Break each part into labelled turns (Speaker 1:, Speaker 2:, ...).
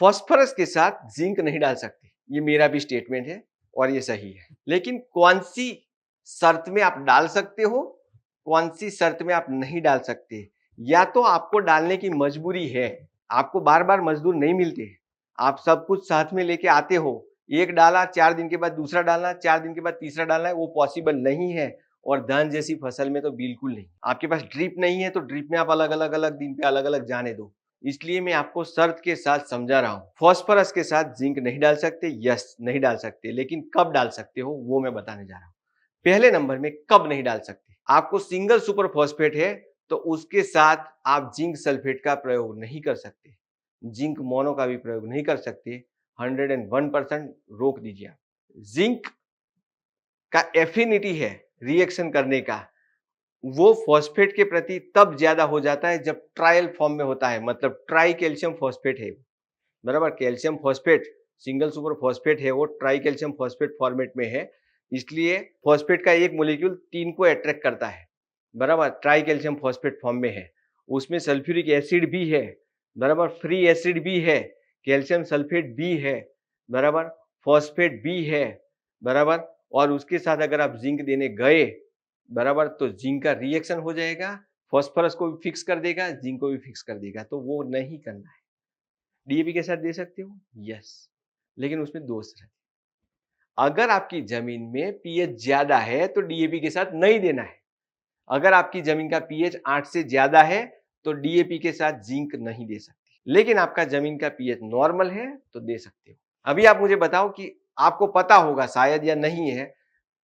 Speaker 1: Phosphorus के साथ zinc नहीं डाल सकते, ये मेरा भी स्टेटमेंट है और ये सही है। लेकिन कौन सी शर्त में आप डाल सकते हो, कौन सी शर्त में आप नहीं डाल सकते? या तो आपको डालने की मजबूरी है, आपको बार बार मजदूर नहीं मिलते, आप सब कुछ साथ में लेके आते हो, एक डाला 4 दिन के बाद दूसरा डालना, 4 दिन के बाद तीसरा डालना है, वो पॉसिबल नहीं है। और धान जैसी फसल में तो बिल्कुल नहीं। आपके पास ड्रिप नहीं है तो ड्रिप में आप अलग अलग अलग दिन पे अलग अलग जाने दो। इसलिए मैं आपको शर्त के साथ समझा रहा हूं। फॉस्फोरस के साथ जिंक नहीं डाल सकते, यस नहीं डाल सकते, लेकिन कब डाल सकते हो वो मैं बताने जा रहा हूं। पहले नंबर में कब नहीं डाल सकते, आपको सिंगल सुपर फॉस्फेट है तो उसके साथ आप जिंक सल्फेट का प्रयोग नहीं कर सकते, जिंक मोनो का भी प्रयोग नहीं कर सकते। 101% रोक दीजिए आप। जिंक का एफिनिटी है रिएक्शन करने का, वो फॉस्फेट के प्रति तब ज्यादा हो जाता है जब ट्रायल फॉर्म में होता है, मतलब ट्राई कैल्शियम फॉस्फेट है, बराबर। Calcium phosphate single super phosphate है, वो ट्राई कैल्शियम फॉस्फेट फॉर्मेट में है, इसलिए फॉस्फेट का एक मोलिक्यूल 3 को अट्रैक्ट करता है, बराबर। ट्राई कैल्शियम फॉस्फेट फॉर्म में है, उसमें सल्फ्यूरिक एसिड भी है, बराबर, फ्री एसिड भी है, कैल्शियम सल्फेट भी है, बराबर, फॉस्फेट भी है, बराबर। और उसके साथ अगर आप जिंक देने गए, बराबर, तो जिंक का रिएक्शन हो जाएगा, फॉस्फोरस को भी फिक्स कर देगा, जिंक को भी फिक्स कर देगा, तो वो नहीं करना है। डीएपी के साथ दे सकते हो, यस, लेकिन उसमें दोष है। अगर आपकी जमीन में पीएच ज्यादा है तो डीएपी के साथ नहीं देना है। अगर आपकी जमीन का पीएच 8 से ज्यादा है तो डीएपी के साथ जिंक नहीं दे सकते, लेकिन आपका जमीन का पीएच नॉर्मल है तो दे सकते हो। अभी आप मुझे बताओ कि आपको पता होगा शायद या नहीं है,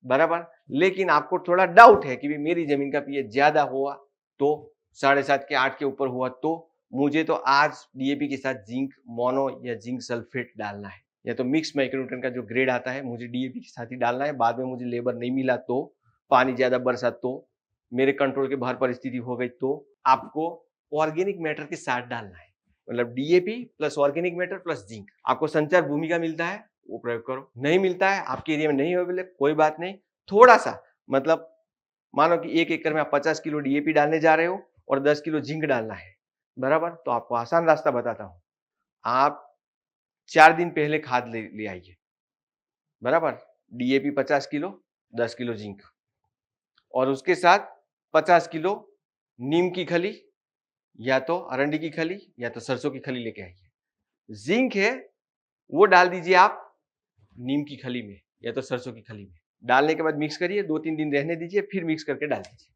Speaker 1: बराबर, लेकिन आपको थोड़ा डाउट है कि मेरी जमीन का पीएच ज्यादा हुआ तो 7.5 के 8 के ऊपर हुआ तो मुझे तो आज डीएपी के साथ जिंक मोनो या जिंक सल्फेट डालना है, या तो मिक्स माइक्रोन्यूट्रिएंट का जो ग्रेड आता है मुझे डीएपी के साथ ही डालना है। बाद में मुझे लेबर नहीं मिला तो, पानी ज्यादा बरसा तो, मेरे कंट्रोल के बाहर परिस्थिति हो गई तो आपको ऑर्गेनिक मैटर के साथ डालना है, मतलब DAP plus organic matter plus zinc. आपको संचार भूमि का मिलता है वो प्रयोग करो, नहीं मिलता है आपके एरिया में नहीं अवेलेबल, कोई बात नहीं, थोड़ा सा, मतलब मानो कि 1 एकड़ में आप 50 किलो डीएपी डालने जा रहे हो और 10 किलो जिंक डालना है, बराबर। तो आपको आसान रास्ता बताता हूं, आप 4 दिन पहले खाद ले आइए, बराबर, डीएपी 50 किलो, 10 किलो जिंक, और उसके साथ 50 किलो नीम की खली या तो अरंडी की खली या तो सरसों की खली लेके आइए। जिंक है वो डाल दीजिए आप नीम की खली में या तो सरसों की खली में, डालने के बाद मिक्स करिए, 2-3 दिन रहने दीजिए, फिर मिक्स करके डाल दीजिए,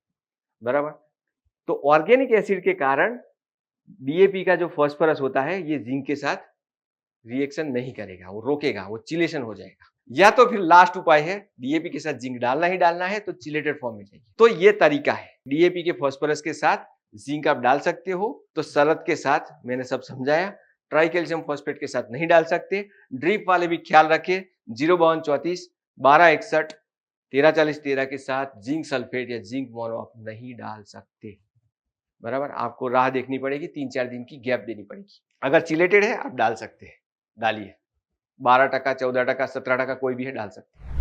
Speaker 1: बराबर। तो ऑर्गेनिक एसिड के कारण डीएपी का जो फॉस्फोरस होता है ये जिंक के साथ रिएक्शन नहीं करेगा, वो रोकेगा, वो चिलेशन हो जाएगा। या तो फिर लास्ट उपाय है, डीएपी के साथ जिंक डालना ही डालना है तो चिलेटेड फॉर्म में चाहिए, तो ये तरीका है। डीएपी के फॉस्फोरस के साथ जिंक आप डाल सकते हो, तो शरत के साथ मैंने सब समझाया। ट्राई कैल्शियम फॉस्फेट के साथ नहीं डाल सकते। ड्रिप वाले भी ख्याल रखे, 05234 1261 134013 के साथ जिंक सल्फेट या जिंक मोनो आप नहीं डाल सकते, बराबर। आपको राह देखनी पड़ेगी, 3-4 दिन की गैप देनी पड़ेगी। अगर चिलेटेड है आप डाल सकते हैं, डालिए, 12%, 14%, 17% कोई भी है डाल सकते हैं।